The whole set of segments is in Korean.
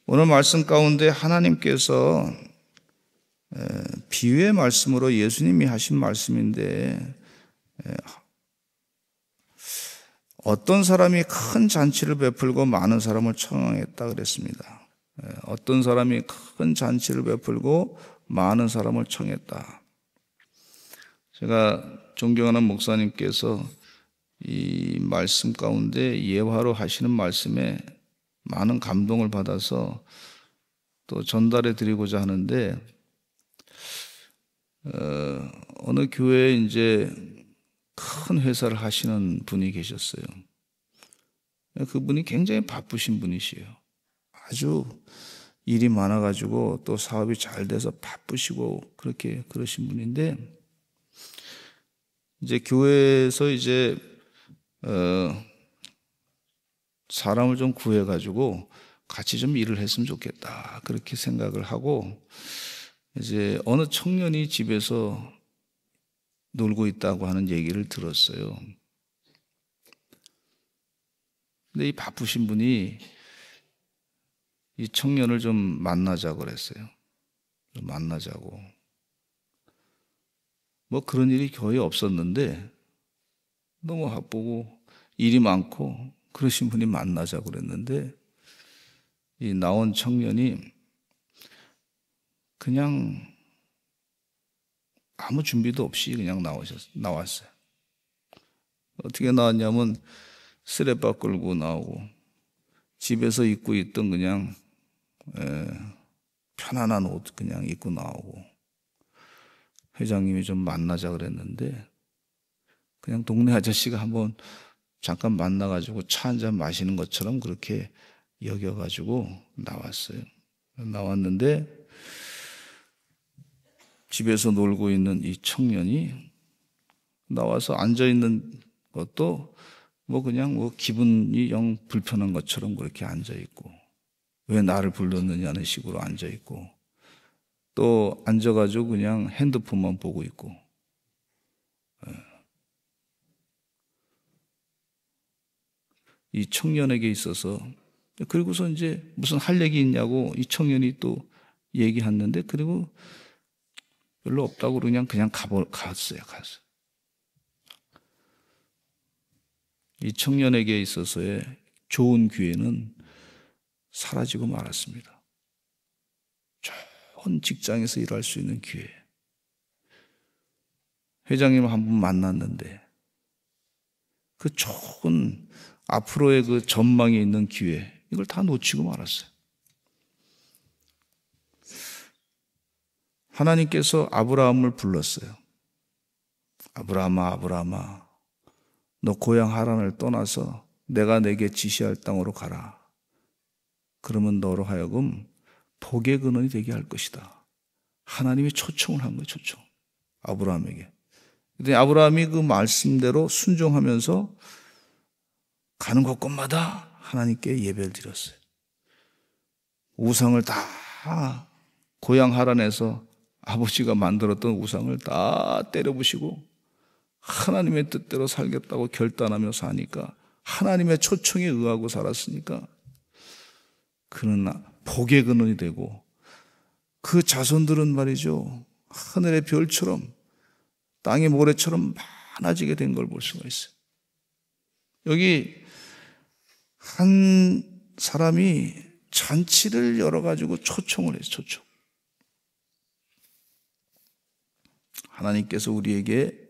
오늘 말씀 가운데 하나님께서 비유의 말씀으로 예수님이 하신 말씀인데, 어떤 사람이 큰 잔치를 베풀고 많은 사람을 청했다 그랬습니다. 어떤 사람이 큰 잔치를 베풀고 많은 사람을 청했다. 제가 존경하는 목사님께서 이 말씀 가운데 예화로 하시는 말씀에 많은 감동을 받아서 또 전달해 드리고자 하는데, 어느 교회에 이제 큰 회사를 하시는 분이 계셨어요. 그분이 굉장히 바쁘신 분이시에요. 아주 일이 많아가지고 또 사업이 잘 돼서 바쁘시고 그러신 분인데, 이제 교회에서 이제 사람을 좀 구해가지고 같이 좀 일을 했으면 좋겠다, 그렇게 생각을 하고, 이제 어느 청년이 집에서 놀고 있다고 하는 얘기를 들었어요. 근데 이 바쁘신 분이 이 청년을 좀 만나자고 그랬어요. 좀 만나자고. 뭐 그런 일이 거의 없었는데 너무 바쁘고 일이 많고 그러신 분이 만나자고 그랬는데, 이 나온 청년이 그냥 아무 준비도 없이 그냥 나왔어요. 어떻게 나왔냐면 쓰레빠 끌고 나오고, 집에서 입고 있던 그냥 편안한 옷 그냥 입고 나오고, 회장님이 좀 만나자 그랬는데 그냥 동네 아저씨가 한번 잠깐 만나가지고 차 한잔 마시는 것처럼 그렇게 여겨가지고 나왔어요. 나왔는데 집에서 놀고 있는 이 청년이 나와서 앉아있는 것도 뭐 그냥 뭐 기분이 영 불편한 것처럼 그렇게 앉아있고, 왜 나를 불렀느냐는 식으로 앉아있고, 또 앉아가지고 그냥 핸드폰만 보고 있고. 이 청년에게 있어서, 그리고서 이제 무슨 할 얘기 있냐고 이 청년이 또 얘기했는데, 그리고 별로 없다고 그냥 갔어요. 이 청년에게 있어서의 좋은 기회는 사라지고 말았습니다. 좋은 직장에서 일할 수 있는 기회. 회장님을 한 번 만났는데 그 좋은 앞으로의 그 전망이 있는 기회, 이걸 다 놓치고 말았어요. 하나님께서 아브라함을 불렀어요. 아브라함아, 아브라함아, 너 고향 하란을 떠나서 내가 내게 지시할 땅으로 가라. 그러면 너로 하여금 복의 근원이 되게 할 것이다. 하나님이 초청을 한 거예요. 초청. 아브라함에게. 근데 아브라함이 그 말씀대로 순종하면서 가는 곳곳마다 하나님께 예배를 드렸어요. 우상을 다, 고향 하란에서 아버지가 만들었던 우상을 다 때려부시고 하나님의 뜻대로 살겠다고 결단하며 사니까, 하나님의 초청에 의하고 살았으니까 그는 복의 근원이 되고, 그 자손들은 말이죠, 하늘의 별처럼 땅의 모래처럼 많아지게 된 걸 볼 수가 있어요. 여기 한 사람이 잔치를 열어가지고 초청을 해요. 초청. 하나님께서 우리에게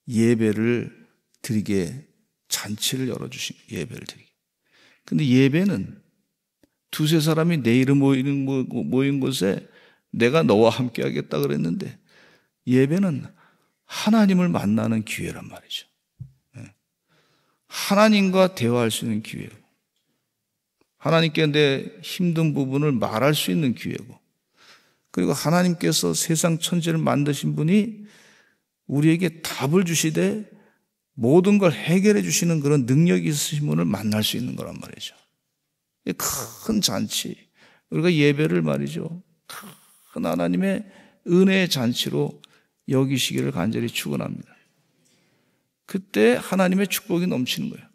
예배를 드리게 잔치를 열어주신, 예배를 드리게. 근데 예배는 두세 사람이 내 이름 모인 곳에 내가 너와 함께 하겠다 그랬는데, 예배는 하나님을 만나는 기회란 말이죠. 하나님과 대화할 수 있는 기회고, 하나님께 내 힘든 부분을 말할 수 있는 기회고, 그리고 하나님께서 세상 천지를 만드신 분이 우리에게 답을 주시되 모든 걸 해결해 주시는 그런 능력이 있으신 분을 만날 수 있는 거란 말이죠. 큰 잔치, 우리가 예배를 말이죠, 큰 하나님의 은혜의 잔치로 여기시기를 간절히 축원합니다. 그때 하나님의 축복이 넘치는 거예요.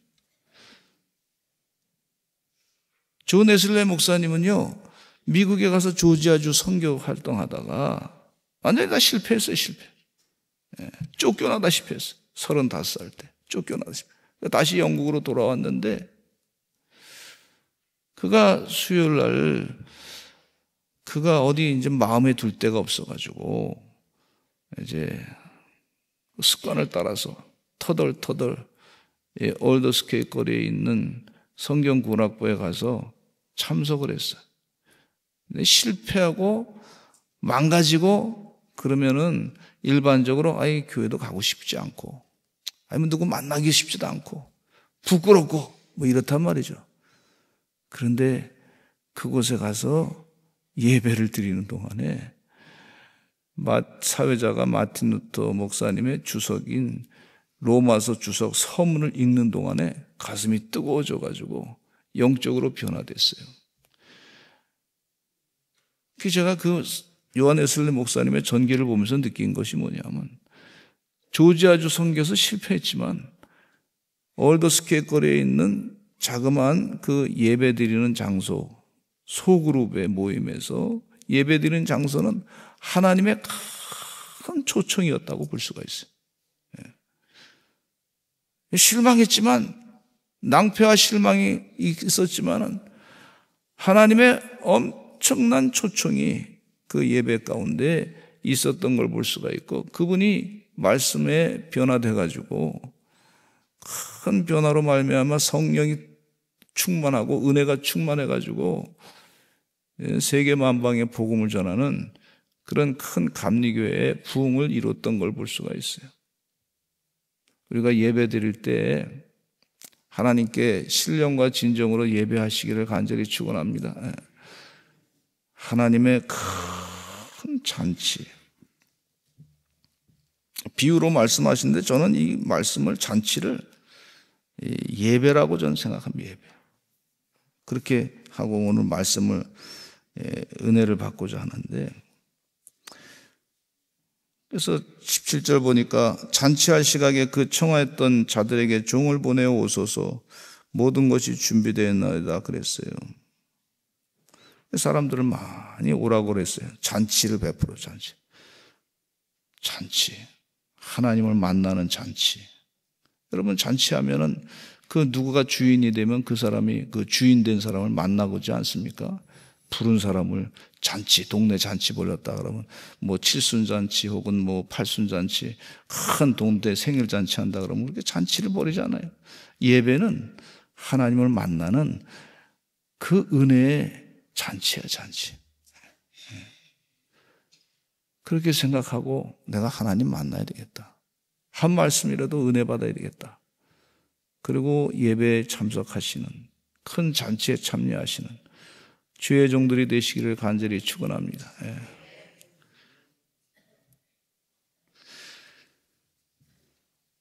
존 웨슬리 목사님은요, 미국에 가서 조지아주 선교 활동하다가 완전히 다 실패했어요, 실패. 쫓겨나다시피 했어요. 35살 때 쫓겨나다시피. 다시 영국으로 돌아왔는데 그가 수요일 날 그가 어디 이제 마음에 둘 데가 없어가지고 이제 습관을 따라서 터덜터덜 올더스케이 거리에 있는 성경군악부에 가서 참석을 했어요. 근데 실패하고 망가지고 그러면은 일반적으로 아예 교회도 가고 싶지 않고 아니면 누구 만나기 싶지도 않고 부끄럽고 뭐 이렇단 말이죠. 그런데 그곳에 가서 예배를 드리는 동안에 사회자가 마틴 루터 목사님의 주석인 로마서 주석 서문을 읽는 동안에 가슴이 뜨거워져 가지고 영적으로 변화됐어요. 제가 그 요한 웨슬리 목사님의 전기를 보면서 느낀 것이 뭐냐면 조지아주 선교에서 실패했지만 올더스케이 거리에 있는 자그마한 그 예배 드리는 장소 소그룹의 모임에서 예배 드리는 장소는 하나님의 큰 초청이었다고 볼 수가 있어요. 실망했지만 낭패와 실망이 있었지만은 하나님의 엄청난 초청이 그 예배 가운데 있었던 걸 볼 수가 있고 그분이 말씀에 변화돼 가지고 큰 변화로 말미암아 성령이 충만하고 은혜가 충만해 가지고 세계 만방에 복음을 전하는 그런 큰 감리교회의 부흥을 이뤘던 걸 볼 수가 있어요. 우리가 예배 드릴 때 하나님께 신령과 진정으로 예배하시기를 간절히 축원합니다. 하나님의 큰 잔치. 비유로 말씀하시는데 저는 이 말씀을 잔치를 예배라고 저는 생각합니다. 예배. 그렇게 하고 오늘 말씀을 은혜를 받고자 하는데 그래서 17절 보니까 잔치할 시각에 그 청하였던 자들에게 종을 보내어 오소서 모든 것이 준비되었나이다 그랬어요. 사람들을 많이 오라고 그랬어요. 잔치를 베풀어 잔치. 하나님을 만나는 잔치. 여러분 잔치하면은 그 누구가 주인이 되면 그 사람이 그 주인 된 사람을 만나고지 않습니까? 부른 사람을 잔치, 동네 잔치 벌렸다 그러면 뭐 칠순잔치 혹은 뭐 팔순잔치 큰 동네 생일잔치 한다 그러면 그렇게 잔치를 벌이잖아요. 예배는 하나님을 만나는 그 은혜의 잔치야, 잔치. 그렇게 생각하고 내가 하나님 만나야 되겠다. 한 말씀이라도 은혜 받아야 되겠다. 그리고 예배에 참석하시는 큰 잔치에 참여하시는 주의 종들이 되시기를 간절히 축원합니다.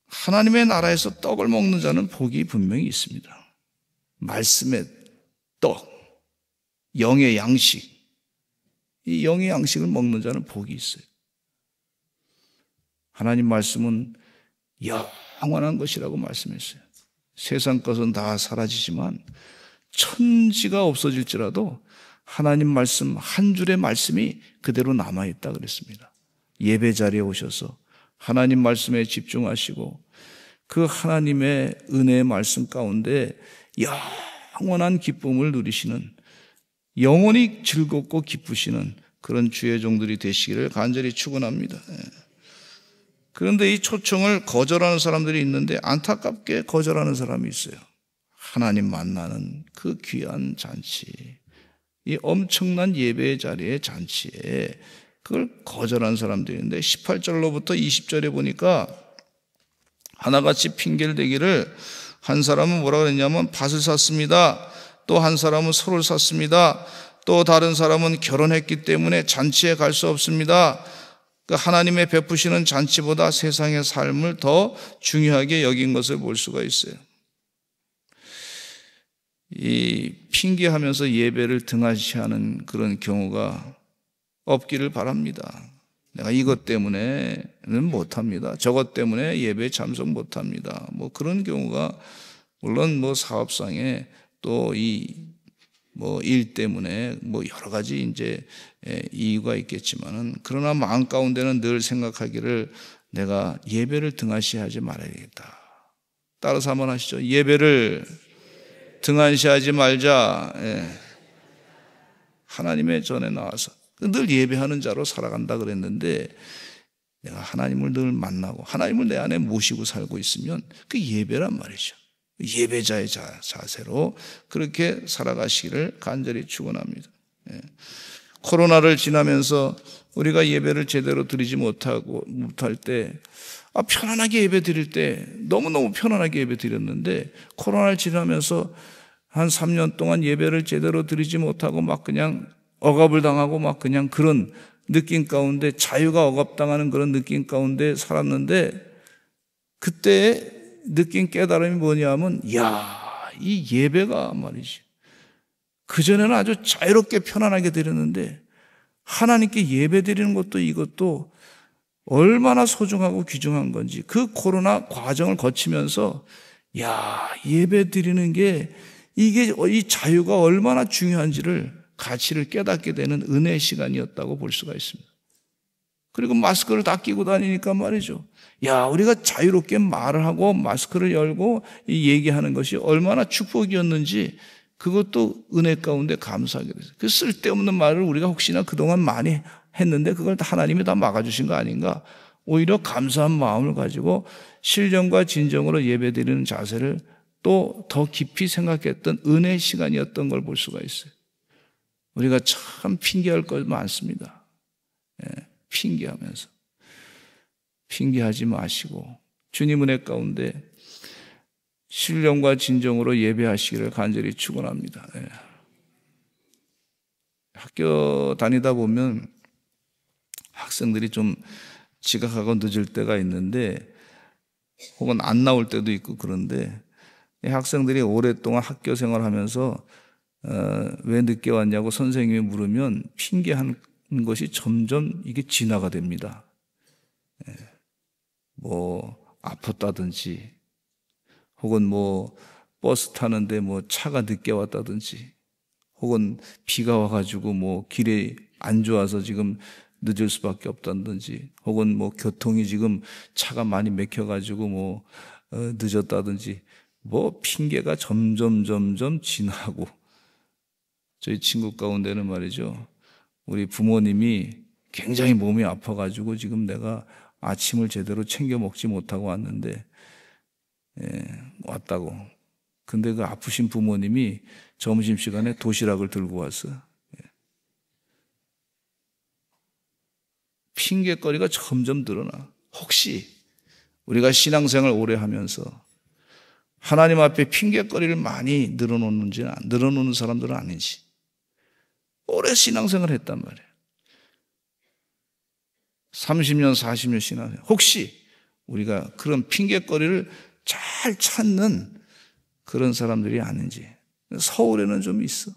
하나님의 나라에서 떡을 먹는 자는 복이 분명히 있습니다. 말씀의 떡, 영의 양식, 이 영의 양식을 먹는 자는 복이 있어요. 하나님 말씀은 영원한 것이라고 말씀했어요. 세상 것은 다 사라지지만 천지가 없어질지라도 하나님 말씀 한 줄의 말씀이 그대로 남아있다 그랬습니다. 예배 자리에 오셔서 하나님 말씀에 집중하시고 그 하나님의 은혜의 말씀 가운데 영원한 기쁨을 누리시는 영원히 즐겁고 기쁘시는 그런 주의 종들이 되시기를 간절히 축원합니다. 그런데 이 초청을 거절하는 사람들이 있는데 안타깝게 거절하는 사람이 있어요. 하나님 만나는 그 귀한 잔치, 이 엄청난 예배의 자리의 잔치에 그걸 거절한 사람들이 있는데 18절로부터 20절에 보니까 하나같이 핑계를 대기를 한 사람은 뭐라 그랬냐면 밭을 샀습니다. 또 한 사람은 소를 샀습니다. 또 다른 사람은 결혼했기 때문에 잔치에 갈 수 없습니다. 그 하나님의 베푸시는 잔치보다 세상의 삶을 더 중요하게 여긴 것을 볼 수가 있어요. 이 핑계하면서 예배를 등한시하는 그런 경우가 없기를 바랍니다. 내가 이것 때문에는 못합니다. 저것 때문에 예배에 참석 못합니다. 뭐 그런 경우가 물론 뭐 사업상에 또 뭐 일 때문에 뭐 여러 가지 이제 이유가 있겠지만은 그러나 마음 가운데는 늘 생각하기를 내가 예배를 등한시하지 말아야겠다. 따라서 한번 하시죠. 예배를 등한시하지 말자. 하나님의 전에 나와서 늘 예배하는 자로 살아간다 그랬는데 내가 하나님을 늘 만나고 하나님을 내 안에 모시고 살고 있으면 그 예배란 말이죠. 예배자의 자세로 그렇게 살아가시기를 간절히 축원합니다. 코로나를 지나면서 우리가 예배를 제대로 드리지 못할 때 편안하게 예배 드릴 때 너무너무 편안하게 예배 드렸는데 코로나를 지나면서 한 3년 동안 예배를 제대로 드리지 못하고 막 그냥 억압을 당하고 막 그냥 그런 느낌 가운데 자유가 억압당하는 그런 느낌 가운데 살았는데 그때 느낀 깨달음이 뭐냐면 이 예배가 말이지 그전에는 아주 자유롭게 편안하게 드렸는데 하나님께 예배 드리는 것도 이것도 얼마나 소중하고 귀중한 건지 그 코로나 과정을 거치면서 예배 드리는 게 이게 이 자유가 얼마나 중요한지를 가치를 깨닫게 되는 은혜의 시간이었다고 볼 수가 있습니다. 그리고 마스크를 다 끼고 다니니까 말이죠. 우리가 자유롭게 말을 하고 마스크를 열고 얘기하는 것이 얼마나 축복이었는지 그것도 은혜 가운데 감사하게 됐어요. 그 쓸데없는 말을 우리가 혹시나 그동안 많이 했는데 그걸 다 하나님이 다 막아주신 거 아닌가? 오히려 감사한 마음을 가지고 신령과 진정으로 예배드리는 자세를 또 더 깊이 생각했던 은혜의 시간이었던 걸 볼 수가 있어요. 우리가 참 핑계할 것 많습니다. 핑계하면서 핑계하지 마시고 주님 은혜 가운데 신령과 진정으로 예배하시기를 간절히 축원합니다. 학교 다니다 보면 학생들이 좀 지각하고 늦을 때가 있는데 혹은 안 나올 때도 있고 그런데 학생들이 오랫동안 학교 생활하면서 왜 늦게 왔냐고 선생님이 물으면 핑계하는 것이 점점 이게 진화가 됩니다. 뭐 아팠다든지 혹은 뭐 버스 타는데 뭐 차가 늦게 왔다든지 혹은 비가 와가지고 뭐 길이 안 좋아서 지금 늦을 수밖에 없다든지 혹은 뭐 교통이 지금 차가 많이 막혀가지고 뭐 늦었다든지 뭐 핑계가 점점 진화하고 저희 친구 가운데는 말이죠. 우리 부모님이 굉장히 몸이 아파가지고 지금 내가 아침을 제대로 챙겨 먹지 못하고 왔는데 왔다고. 근데 그 아프신 부모님이 점심시간에 도시락을 들고 왔어요. 핑계거리가 점점 늘어나. 혹시 우리가 신앙생활 오래 하면서 하나님 앞에 핑계거리를 많이 늘어놓는 사람들은 아닌지 오래 신앙생활을 했단 말이에요. 30년, 40년 신앙생활. 혹시 우리가 그런 핑계거리를 잘 찾는 그런 사람들이 아닌지. 서울에는 좀 있어.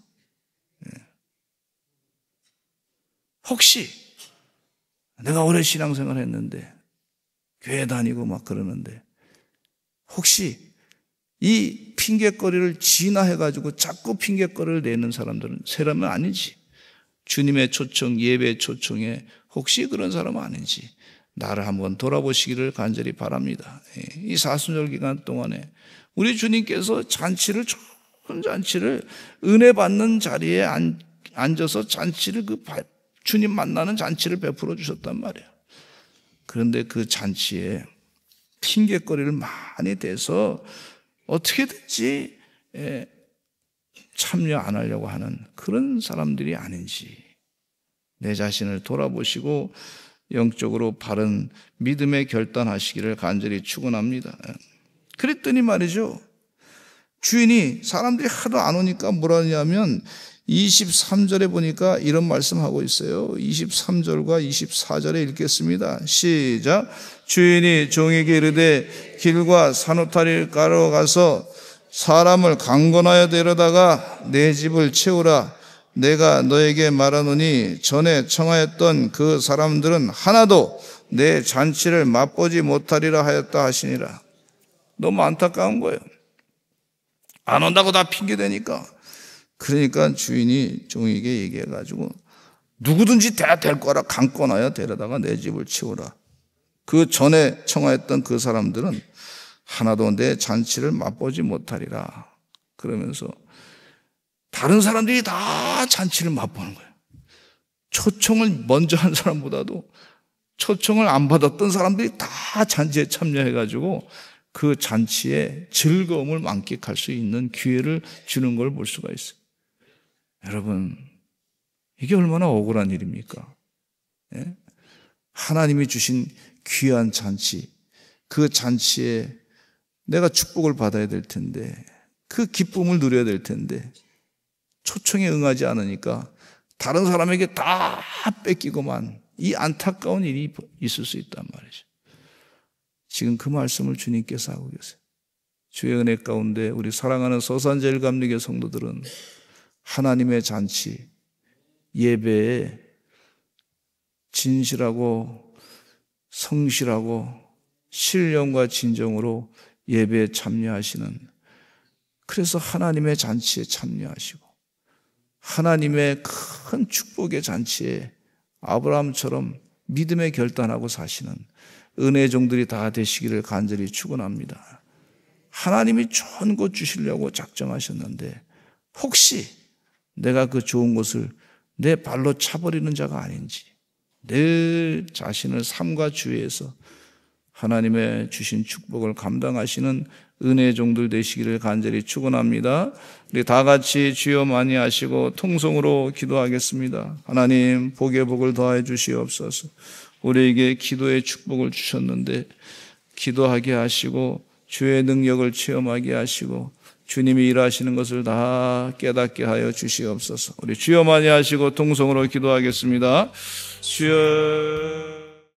혹시 내가 오래 신앙생활 했는데 교회 다니고 막 그러는데 혹시 이 핑계거리를 진화해가지고 자꾸 핑계거리를 내는 사람은 아닌지 주님의 초청, 예배의 초청에 혹시 그런 사람은 아닌지 나를 한번 돌아보시기를 간절히 바랍니다. 이 사순절 기간 동안에 우리 주님께서 좋은 잔치를 은혜 받는 자리에 앉아서 잔치를 주님 만나는 잔치를 베풀어 주셨단 말이에요. 그런데 그 잔치에 핑계거리를 많이 대서 어떻게든지 참여 안 하려고 하는 그런 사람들이 아닌지 내 자신을 돌아보시고 영적으로 바른 믿음의 결단하시기를 간절히 축원합니다. 그랬더니 말이죠. 주인이 사람들이 하도 안 오니까 뭐라 하냐면 23절에 보니까 이런 말씀하고 있어요. 23절과 24절에 읽겠습니다. 시작. 주인이 종에게 이르되 길과 산호타리를 가러 가서 사람을 강권하여 데려다가 내 집을 채우라. 내가 너에게 말하노니 전에 청하였던 그 사람들은 하나도 내 잔치를 맛보지 못하리라 하였다 하시니라. 너무 안타까운 거예요. 안 온다고 다 핑계대니까. 그러니까 주인이 종에게 얘기해가지고 누구든지 다 될 거라 강권하여 데려다가 내 집을 치우라. 그 전에 청하였던 그 사람들은 하나도 내 잔치를 맛보지 못하리라. 그러면서 다른 사람들이 다 잔치를 맛보는 거예요. 초청을 먼저 한 사람보다도 초청을 안 받았던 사람들이 다 잔치에 참여해가지고 그 잔치의 즐거움을 만끽할 수 있는 기회를 주는 걸 볼 수가 있어요. 여러분, 이게 얼마나 억울한 일입니까? 예? 하나님이 주신 귀한 잔치, 그 잔치에 내가 축복을 받아야 될 텐데, 그 기쁨을 누려야 될 텐데 초청에 응하지 않으니까 다른 사람에게 다 뺏기고만 이 안타까운 일이 있을 수 있단 말이죠. 지금 그 말씀을 주님께서 하고 계세요. 주의 은혜 가운데 우리 사랑하는 서산제일감리교 성도들은 하나님의 잔치, 예배에 진실하고 성실하고 신령과 진정으로 예배에 참여하시는, 그래서 하나님의 잔치에 참여하시고 하나님의 큰 축복의 잔치에 아브라함처럼 믿음에 결단하고 사시는 은혜의 종들이 다 되시기를 간절히 축원합니다. 하나님이 좋은 곳 주시려고 작정하셨는데 혹시 내가 그 좋은 곳을 내 발로 차버리는 자가 아닌지, 내 자신을 삶과 주위에서 하나님의 주신 축복을 감당하시는 은혜의 종들 되시기를 간절히 축원합니다. 우리 다 같이 주여 많이 하시고 통성으로 기도하겠습니다. 하나님, 복의 복을 더하여 주시옵소서. 우리에게 기도의 축복을 주셨는데 기도하게 하시고 주의 능력을 체험하게 하시고 주님이 일하시는 것을 다 깨닫게 하여 주시옵소서. 우리 주여 많이 하시고 통성으로 기도하겠습니다. 주여